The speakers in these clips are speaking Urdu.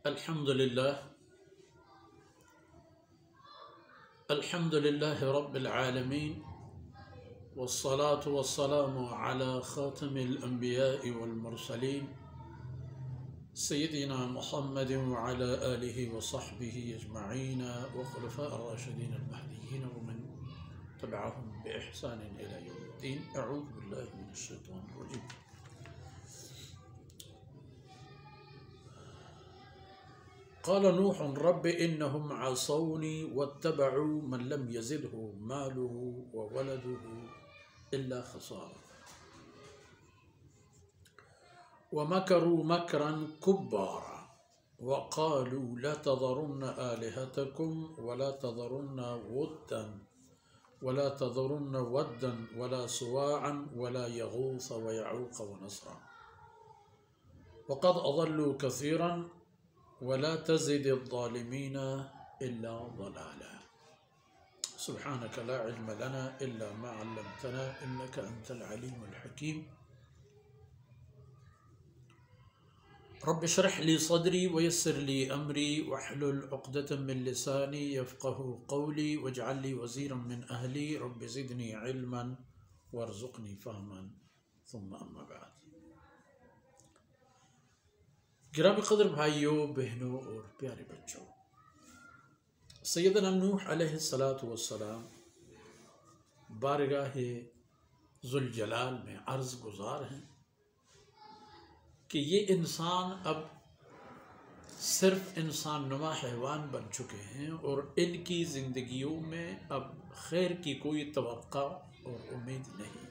الحمد لله رب العالمين، والصلاة والسلام على خاتم الأنبياء والمرسلين سيدنا محمد وعلى آله وصحبه أجمعين وخلفاء الراشدين المهديين ومن تبعهم بإحسان إلى يوم الدين. أعوذ بالله من الشيطان الرجيم. قال نوح رب إنهم عصوني واتبعوا من لم يزده ماله وولده إلا خسارة ومكروا مكرا كبارا وقالوا لا تذرن آلهتكم ولا تذرن ودا ولا سواعا ولا يغوث ويعوق ونسرا وقد أضلوا كثيرا ولا تزد الظالمين إلا ضلالا. سبحانك لا علم لنا إلا ما علمتنا إنك أنت العليم الحكيم. رب اشرح لي صدري ويسر لي أمري واحلل عقدة من لساني يفقه قولي واجعل لي وزيرا من أهلي رب زدني علما وارزقني فهما. ثم أما بعد. گرامی قدر بھائیوں، بہنوں اور پیارے بچوں، سیدنا نوح علیہ السلام بارگاہ ذوالجلال میں عرض گزار ہیں کہ یہ انسان اب صرف انسان نما حیوان بن چکے ہیں اور ان کی زندگیوں میں اب خیر کی کوئی توقع اور امید نہیں.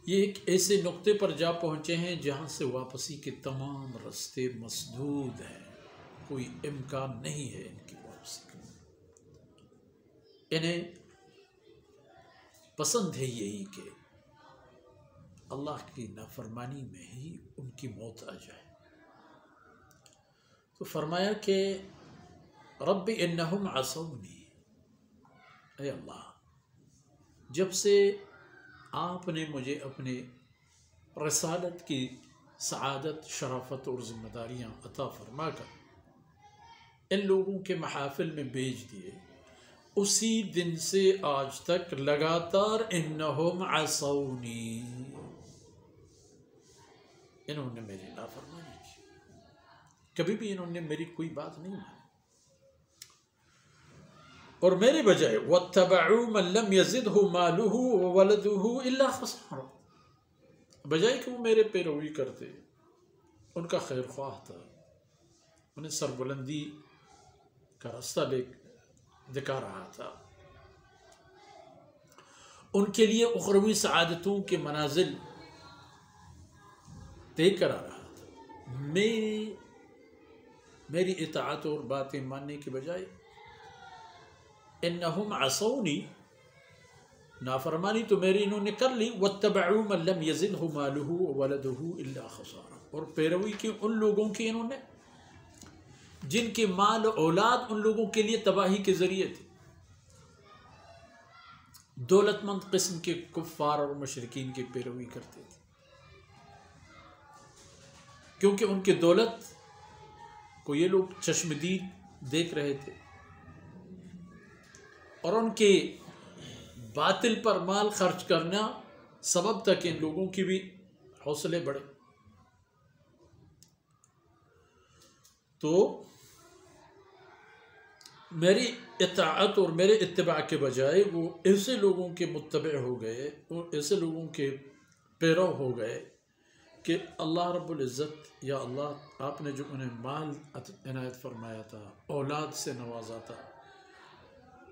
یہ ایک ایسے نقطے پر جا پہنچے ہیں جہاں سے واپسی کے تمام راستے مسدود ہیں، کوئی امکان نہیں ہے ان کی واپسی کا. انہیں پسند ہے یہی کہ اللہ کی نافرمانی میں ہی ان کی موت آ جائے. تو فرمایا کہ رب انہم عصونی، اے اللہ جب سے آپ نے مجھے اپنے رسالت کی سعادت، شرافت اور ذمہ داریاں عطا فرما کر ان لوگوں کے محافل میں بھیج دیے، اسی دن سے آج تک لگاتار انہم عصونی، انہوں نے میری نافرمانی کی، کبھی بھی انہوں نے میری کوئی بات نہیں مانی اور میرے بجائے وَاتَّبَعُوا مَن لَّمْ يَزِدْهُ مَالُهُ وَوَلَدُهُ إِلَّا خَسَارًا، بجائے کہ وہ میرے پیروی کرتے، ان کا خیر خواہ تھا، انہیں سربلندی کا راستہ دکھا رہا تھا، ان کے لیے اخروی سعادتوں کے منازل طے کرا رہا تھا. میری اطاعت اور باتیں ماننے کے بجائے انہم عصونی، نافرمانی تو میری انہوں نے کر لی، واتبعوا من لم يزده ماله وولده الا خسارا، اور پیروی کی ان لوگوں کی انہوں نے جن کے مال و اولاد ان لوگوں کے لیے تباہی کے ذریعے تھے. دولت مند قسم کے کفار اور مشرکین کی پیروی کرتے تھے، کیونکہ ان کی دولت کو یہ لوگ چشمدید دیکھ رہے تھے اور ان کے باطل پر مال خرچ کرنا سبب تھا کہ ان لوگوں کی بھی حوصلے بڑھے. تو میری اطاعت اور میرے اتباع کے بجائے وہ ایسے لوگوں کے متبع ہو گئے، وہ ایسے لوگوں کے پیرو ہو گئے کہ اللہ رب العزت، یا اللہ آپ نے جو انہیں مال عنایت فرمایا تھا، اولاد سے نوازا تھا،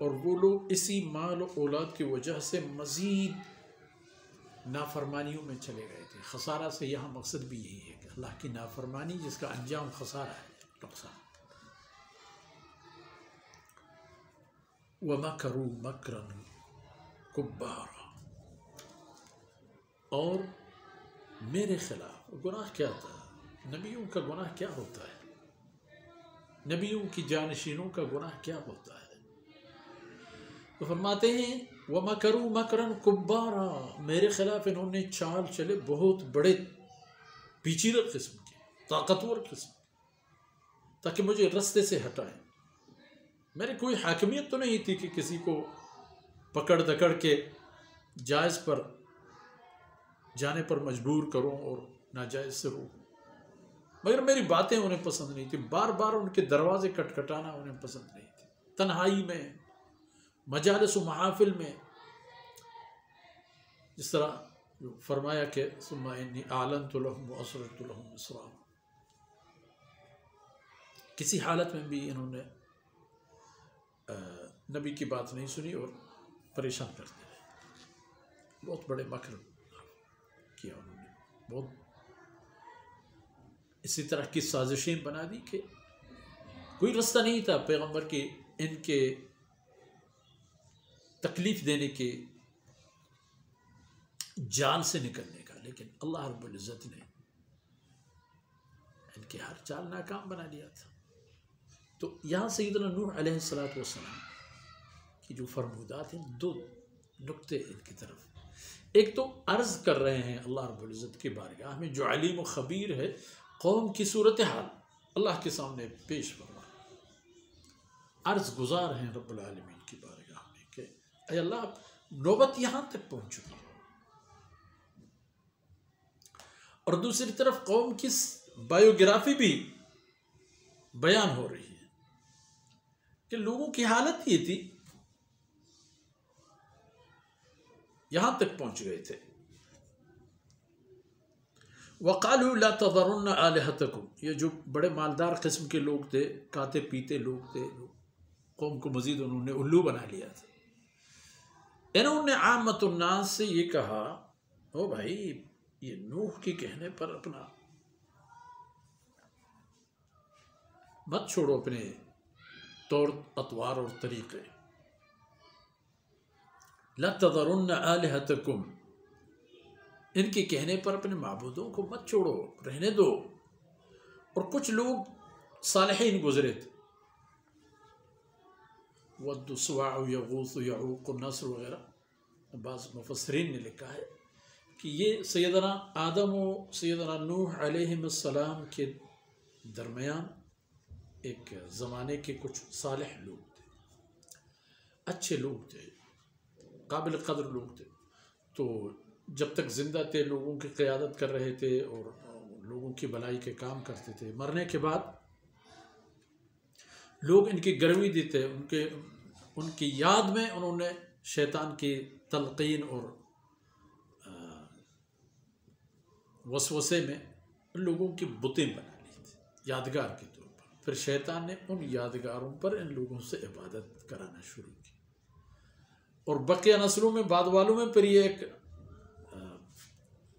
اور وہ لوگ اسی مال و اولاد کی وجہ سے مزید نافرمانیوں میں چلے گئے تھے. خسارہ سے یہاں مقصد بھی یہی ہے کہ اللہ کی نافرمانی جس کا انجام خسارہ ہے، نقصان. وَمَكَرُوا مَكْرًا كُبَّارًا، اور میرے خلاف گناہ کیا تھا؟ نبیوں کا گناہ کیا ہوتا ہے؟ نبیوں کی جانشینوں کا گناہ کیا ہوتا ہے؟ تو فرماتے ہیں وَمَكَرُوا مَكْرًا كُبَّارًا، میرے خلاف انہوں نے چال چلے بہت بڑے پیچیدہ قسم کے. طاقتور قسم، تاکہ مجھے رستے سے ہٹائیں۔ میری کوئی حاکمیت تو نہیں تھی کہ کسی کو پکڑ دکڑ کے جائز پر جانے پر مجبور کروں اور ناجائز سے روکوں، مگر میری باتیں انہیں پسند نہیں تھی، بار بار ان کے دروازے کٹکھٹانا انہیں پسند نہیں تھی، تنہائی میں، مجالس و محافل میں، جس طرح فرمایا کہ ثم انی اعلنت لهم واسررت لهم اسرارا، کسی حالت میں بھی انہوں نے نبی کی بات نہیں سنی اور پریشان کرتے رہے۔ بہت بڑے مکر کیا انہوں نے، بہت اسی طرح کی سازشیں بنا دی کہ کوئی رستہ نہیں تھا پیغمبر کے ان کے تکلیف دینے کے، جال سے نکلنے کا، لیکن اللہ رب العزت نے ان کے ہر چال ناکام بنا دیا تھا۔ تو یہاں سیدنا نوح علیہ السلام کی جو فرمودات ہیں، دو نقطے ان کی طرف، ایک تو عرض کر رہے ہیں اللہ رب العزت کی بارگاہ میں جو علیم و خبیر ہے، قوم کی صورتحال اللہ کے سامنے پیش فرما، عرض گزار ہیں رب العالمین کی بارگاہ میں کہ اے اللہ نوبت یہاں تک پہنچ چکی ہے۔ اور دوسری طرف قوم کی بایوگرافی بھی بیان ہو رہی ہے کہ لوگوں کی حالت یہ تھی، یہاں تک پہنچ گئے تھے۔ وَقَالُوا لَا تَذَرُنَّ آلِهَتَكُمْ، یہ جو بڑے مالدار قسم کے لوگ تھے، کھاتے پیتے لوگ تھے، قوم کو مزید انہوں نے الو بنا لیا تھا۔ انہوں نے عامت الناس سے یہ کہا، او بھائی یہ نوح کے کہنے پر اپنا مت چھوڑو، اپنے طور اطوار اور طریقے۔ لَا تَذَرُنَّ آلِهَتَكُمْ، ان کے کہنے پر اپنے معبودوں کو مت چھوڑو، رہنے دو۔ اور کچھ لوگ صالحین گزرے تھے، وَدُّ سُوَاعُ یغوث یعوق النصر وغیرہ، بعض مفسرین نے لکھا ہے کہ یہ سیدنا آدم و سیدنا نوح علیہ السلام کے درمیان ایک زمانے کے کچھ صالح لوگ تھے، اچھے لوگ تھے، قابل قدر لوگ تھے۔ تو جب تک زندہ تھے لوگوں کی قیادت کر رہے تھے اور لوگوں کی بھلائی کے کام کرتے تھے، مرنے کے بعد لوگ ان کی گروی دیتے، ان کی یاد میں انہوں نے شیطان کی تلقین اور وسوسے میں ان لوگوں کی بتیں بنا لی تھی یادگار کے طور پر۔ پھر شیطان نے ان یادگاروں پر ان لوگوں سے عبادت کرانا شروع کی، اور بقیہ نسلوں میں بعد والوں میں پھر یہ ایک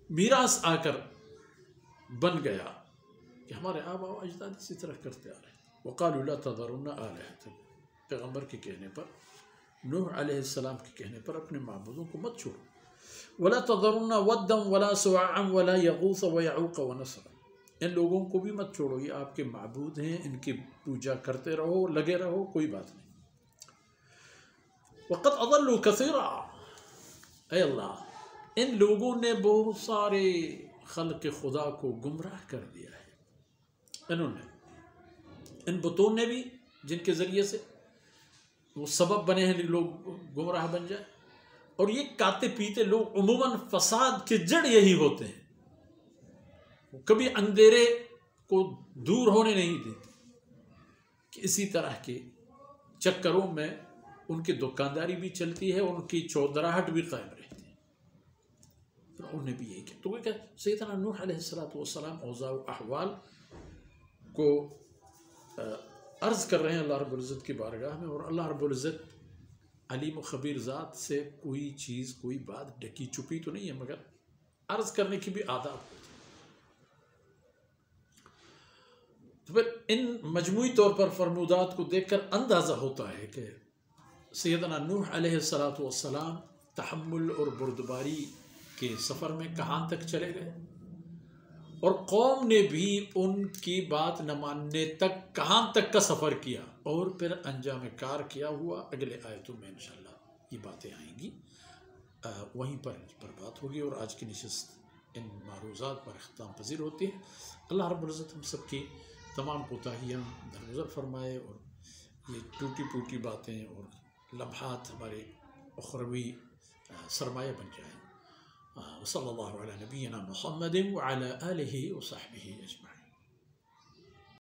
میراث آ کر بن گیا کہ ہمارے آباء و اجداد اسی طرح کرتے آ رہے ہیں۔ وَقَالُوا لَا تَذَرُنَّ آلِهَتَكُمْ، پیغمبر کے کہنے پر، نوح علیہ السلام کے کہنے پر اپنے معبودوں کو مت چھوڑو۔ وَلَا تَذَرُنَّ وَدًّا وَلَا سُوَاعًا وَلَا يَغُوثَ وَيَعُوقَ وَنَسْرًا، ان لوگوں کو بھی مت چھوڑو، یہ آپ کے معبود ہیں، ان کی پوجا کرتے رہو، لگے رہو، کوئی بات نہیں۔ وَقَدْ أَضَلُّوا كَثِيرًا، اے اللہ ان لوگوں نے بہت سارے خلق خدا کو گمراہ کر دیا ہے۔ انہوں نے، ان بتوں نے بھی، جن کے ذریعے سے وہ سبب بنے ہیں لوگ گمراہ بن جائے، اور یہ کھاتے پیتے لوگ عموماً فساد کے جڑ یہی ہوتے ہیں، وہ کبھی اندھیرے کو دور ہونے نہیں دیتے، کہ اسی طرح کے چکروں میں ان کی دکانداری بھی چلتی ہے، ان کی چودراہٹ بھی قائم رہتی ہے۔ تو انہوں نے بھی یہی کیا، تو وہ کہ سیدنا نوح علیہ السلام اوضاع و احوال کو عرض کر رہے ہیں اللہ رب العزت کی بارگاہ میں، اور اللہ رب العزت علیم و خبیر ذات سے کوئی چیز، کوئی بات ڈکی چھپی تو نہیں ہے، مگر عرض کرنے کی بھی آداب ہوتی ہے۔ تو پھر ان مجموعی طور پر فرمودات کو دیکھ کر اندازہ ہوتا ہے کہ سیدنا نوح علیہ السلام تحمل اور بردباری کے سفر میں کہاں تک چلے گئے، اور قوم نے بھی ان کی بات نہ ماننے تک کہاں تک کا سفر کیا، اور پھر انجام کار کیا ہوا۔ اگلے آیتوں میں انشاءاللہ یہ باتیں آئیں گی، وہیں پر بات ہوگی، اور آج کی نشست ان معروضات پر اختتام پذیر ہوتی ہے۔ اللہ رب العزت ہم سب کی تمام کوتاہیاں درگزر فرمائے، اور یہ ٹوٹی پھوٹی باتیں اور لمحات ہمارے اخروی سرمایہ بن جائیں۔ وصلی اللہ علی نبینا محمد وعلی آلہ وصحبہ اجمعین۔